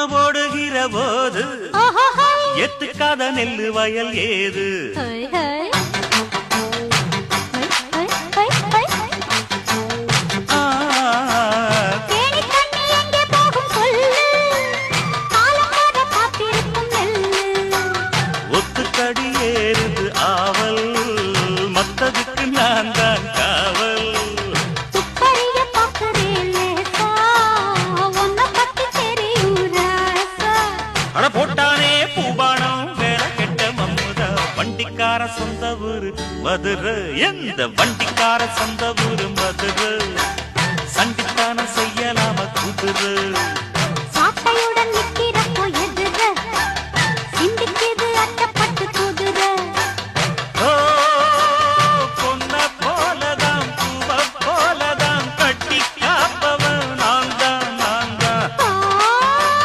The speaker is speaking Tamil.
போடுகிற போது எத்துக்காத நெல்லு வயல் ஏது ஒத்துக்கடி ஏறுது ஆவல் மத்ததுக்கு நான் தான் காவல் போட்டானே பூபானம் வேற கெட்ட மம்முதா வண்டிக்கார சொந்த ஊரு மதுரை எந்த வண்டிக்கார சொந்த ஊரு மதுரை சண்டித்தானம் செய்யலாம குதிரை